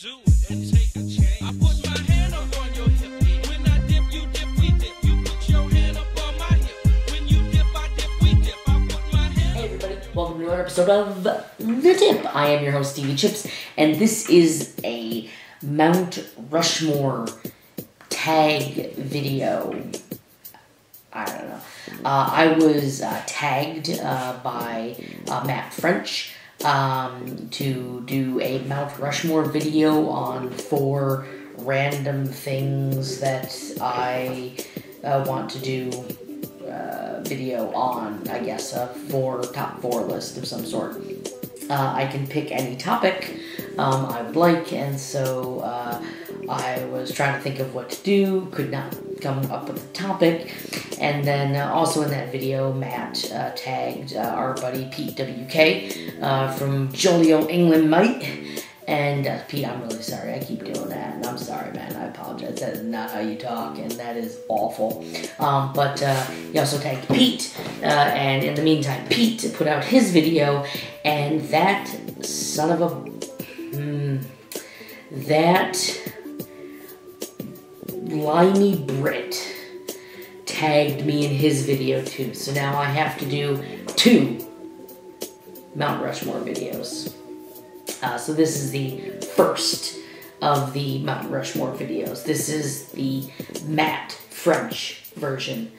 do it and take a chance. I put my hand up on your hip. When I dip, you dip, we dip. You put your hand up on my hip. When you dip, I dip, we dip. I put my hand. Hey everybody, welcome to another episode of The Tip. I am your host, TVChips, and this is a Mount Rushmore tag video. I don't know. I was tagged by Matt French to do a Mount Rushmore video on 4 random things that I want to do video on, I guess, a top 4 list of some sort. I can pick any topic I would like, and so I was trying to think of what to do, could not come up with a topic, and then also in that video, Matt tagged our buddy Pete WK from Jolly O England, mate. And Pete, I'm really sorry, I keep doing that, and I'm sorry, man, I apologize, that is not how you talk, and that is awful. But he also tagged Pete, and in the meantime, Pete put out his video, and that son of a... that limey Brit tagged me in his video too, so now I have to do 2 Mount Rushmore videos. So this is the first of the Mount Rushmore videos. This is the Matt French version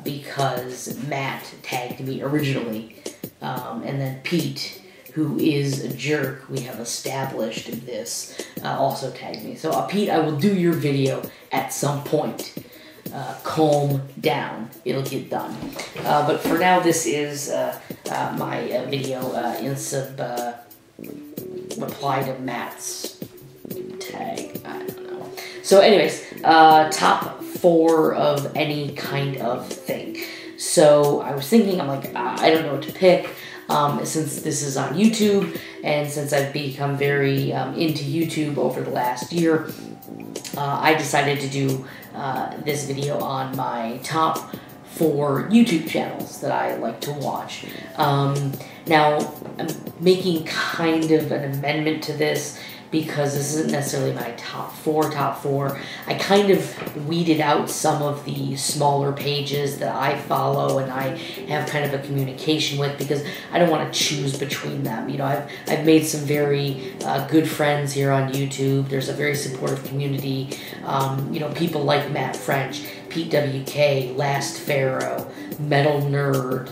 because Matt tagged me originally, and then Pete, who is a jerk, we have established this, also tagged me. So Pete, I will do your video at some point. Calm down, it'll get done. But for now, this is my video in reply to Matt's tag. I don't know. So anyways, top 4 of any kind of thing. So I was thinking, I'm like, I don't know what to pick. Since this is on YouTube, and since I've become very into YouTube over the last year, I decided to do this video on my top 4 YouTube channels that I like to watch. Now, I'm making kind of an amendment to this because this isn't necessarily my top 4. I kind of weeded out some of the smaller pages that I follow and I have kind of a communication with because I don't want to choose between them. You know, I've made some very good friends here on YouTube. There's a very supportive community. You know, people like Matt French, Pete WK, LastPharaoh, Metal Nerd,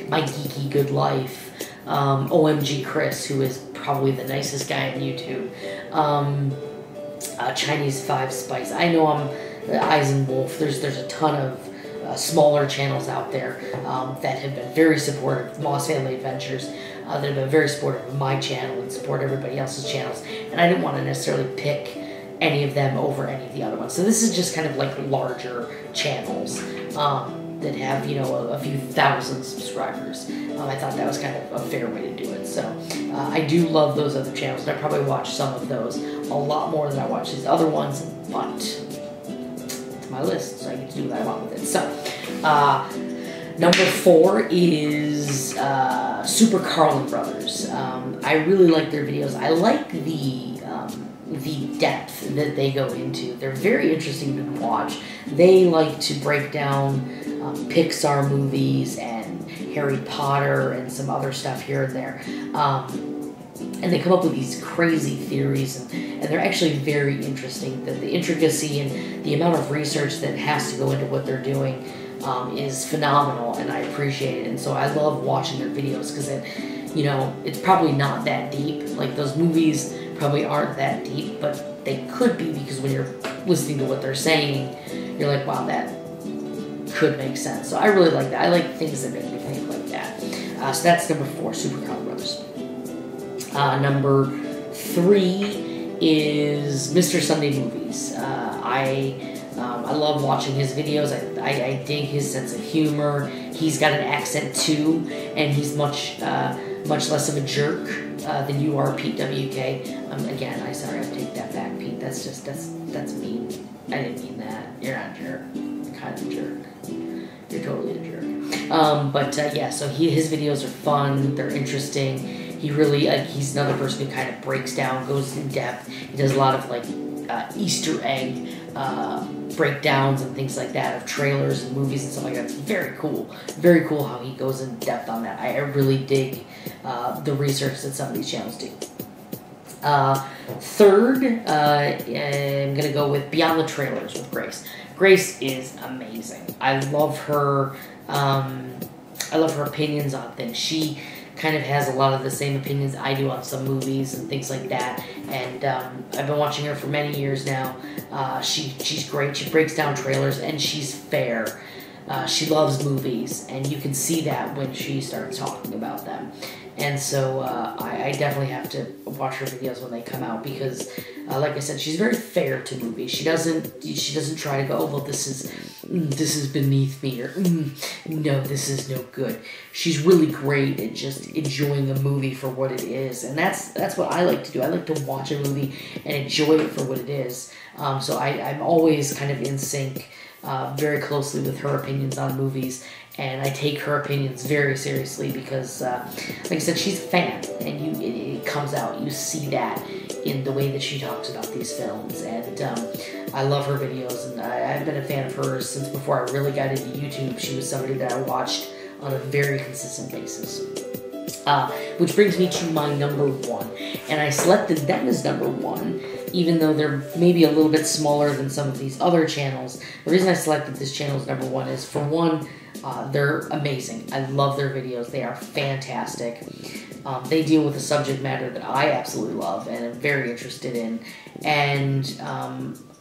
My Geeky Good Life, OMG Chris, who is probably the nicest guy on YouTube, Chinese 5 Spice. I know I'm Eisenwolf. There's a ton of smaller channels out there that have been very supportive. Moss Family Adventures that have been very supportive of my channel and support everybody else's channels. And I didn't want to necessarily pick any of them over any of the other ones. So this is just kind of like larger channels that have, you know, a few thousand subscribers. I thought that was kind of a fair way to do it. So I do love those other channels, and I probably watch some of those a lot more than I watch these other ones, but it's my list, so I get to do what I want with it. So number 4 is SuperCarlinBrothers. I really like their videos. I like the depth that they go into. They're very interesting to watch. They like to break down Pixar movies and Harry Potter and some other stuff here and there. And they come up with these crazy theories, and they're actually very interesting. The intricacy and the amount of research that has to go into what they're doing is phenomenal, and I appreciate it. And so I love watching their videos because you know, it's probably not that deep. Like, those movies probably aren't that deep, but they could be, because when you're listening to what they're saying, you're like, wow, that could make sense. So I really like that. I like things that make me think like that. So that's number 4, SuperCarlinBrothers. Number 3 is Mr. Sunday Movies. I love watching his videos. I dig his sense of humor. He's got an accent too, and he's much less of a jerk than you are, Pete WK. Again, I take that back, Pete. That's mean. I didn't mean that. You're not a jerk. You're kind of a jerk. You're totally a jerk. Yeah, so his videos are fun. They're interesting. he really, he's another person who kind of breaks down, goes in depth. He does a lot of, like, Easter egg breakdowns and things like that of trailers and movies and stuff like that. It's very cool. Very cool how he goes in depth on that. I really dig the research that some of these channels do. Third, I'm going to go with Beyond the Trailers with Grace. Grace is amazing. I love her opinions on things. She kind of has a lot of the same opinions I do on some movies and things like that. And I've been watching her for many years now. She's great. She breaks down trailers, and she's fair. She loves movies, and you can see that when she starts talking about them. And so I definitely have to watch her videos when they come out because, like I said, she's very fair to movies. She doesn't try to go, oh, well, this is beneath me, or no, this is no good. She's really great at just enjoying a movie for what it is, and that's what I like to do. I like to watch a movie and enjoy it for what it is. So I'm always kind of in sync, very closely with her opinions on movies. And I take her opinions very seriously because, like I said, she's a fan, and it comes out. You see that in the way that she talks about these films, and I love her videos, and I've been a fan of hers since before I really got into YouTube. She was somebody that I watched on a very consistent basis. Which brings me to my number one, and I selected them as number one, even though they're maybe a little bit smaller than some of these other channels. The reason I selected this channel as number one is, for one, they're amazing. I love their videos. They are fantastic. They deal with a subject matter that I absolutely love and am very interested in. And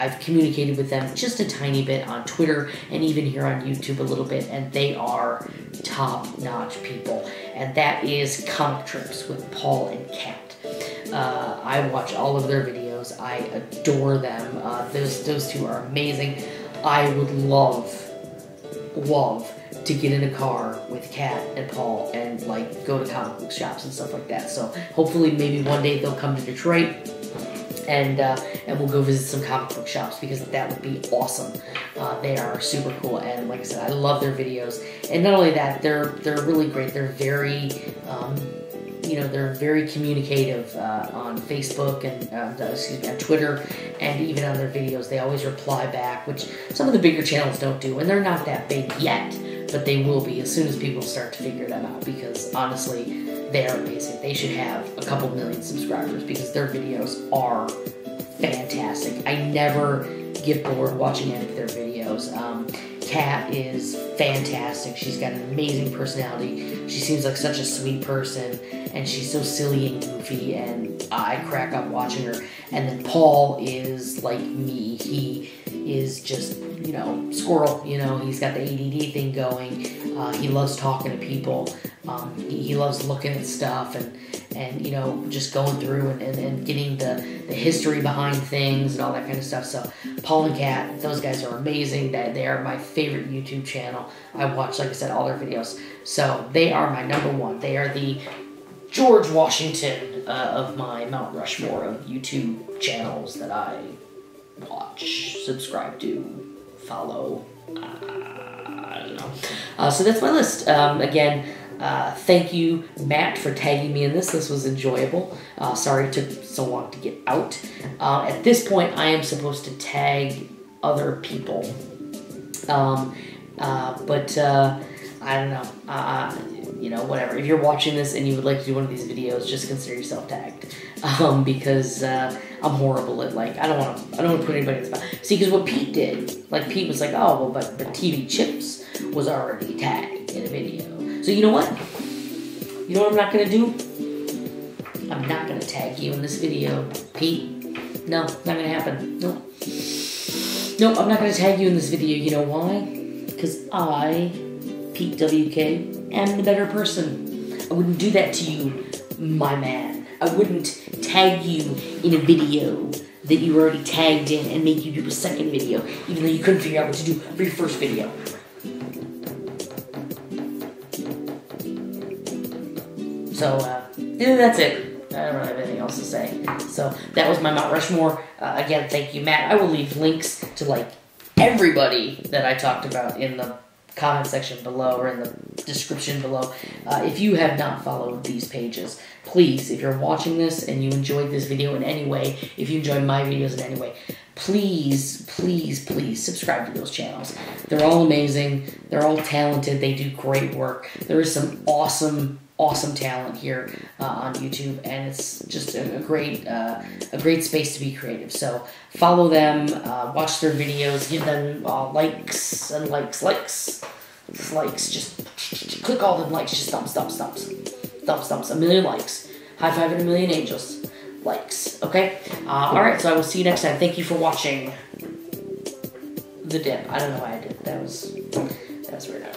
I've communicated with them just a tiny bit on Twitter and even here on YouTube a little bit. And they are top-notch people. And that is Comic Trips with Paul and Kat. I watch all of their videos. I adore them. Those two are amazing. I would love to get in a car with Kat and Paul and, like, go to comic book shops and stuff like that. So hopefully maybe one day they'll come to Detroit and we'll go visit some comic book shops because that would be awesome. They are super cool, and like I said, I love their videos. And not only that, they're really great. They're very they're very communicative on Facebook and on Twitter, and even on their videos. They always reply back, which some of the bigger channels don't do, and they're not that big yet, but they will be as soon as people start to figure them out, because honestly, they are amazing. They should have a couple million subscribers because their videos are fantastic. I never get bored watching any of their videos. Kat is fantastic. She's got an amazing personality. She seems like such a sweet person, and she's so silly and goofy, and I crack up watching her. And then Paul is like me. He is just, squirrel. He's got the ADD thing going. He loves talking to people. He loves looking at stuff and just going through and getting the history behind things and all that kind of stuff. So Paul and Kat, those guys are amazing. They are my favorite YouTube channel. I watch, like I said, all their videos. So they are my number one. They are the George Washington of my Mount Rushmore of YouTube channels that I watch, subscribe to, follow. I don't know. So that's my list. Again, thank you, Matt, for tagging me in this. This was enjoyable. Sorry it took so long to get out. At this point, I am supposed to tag other people. But I don't know. Whatever. If you're watching this and you would like to do one of these videos, just consider yourself tagged. Because I'm horrible at, I don't want to put anybody in the spot. See, because what Pete did, Pete was like, oh, well, but TVChips was already tagged in a video. So you know what? You know what I'm not going to do? I'm not going to tag you in this video, Pete. No, not going to happen. No. No, I'm not going to tag you in this video. You know why? Because I, Pete WK, am the better person. I wouldn't do that to you, my man. I wouldn't tag you in a video that you already tagged in and make you do a second video, even though you couldn't figure out what to do for your first video. So, that's it. I don't really have anything else to say. So, that was my Mount Rushmore. Again, thank you, Matt. I will leave links to, everybody that I talked about in the comment section below or in the description below. If you have not followed these pages, please, if you're watching this and you enjoyed this video in any way, if you enjoyed my videos in any way, please, please, please subscribe to those channels. They're all amazing. They're all talented. They do great work. There is some awesome talent here on YouTube, and it's just a great space to be creative. So follow them, watch their videos, give them likes and likes. Just click all the likes. Just thumbs. 1 million likes. High five and 1 million angels. Likes. Okay. All right. So I will see you next time. Thank you for watching the dip. I don't know why I did. That was weird.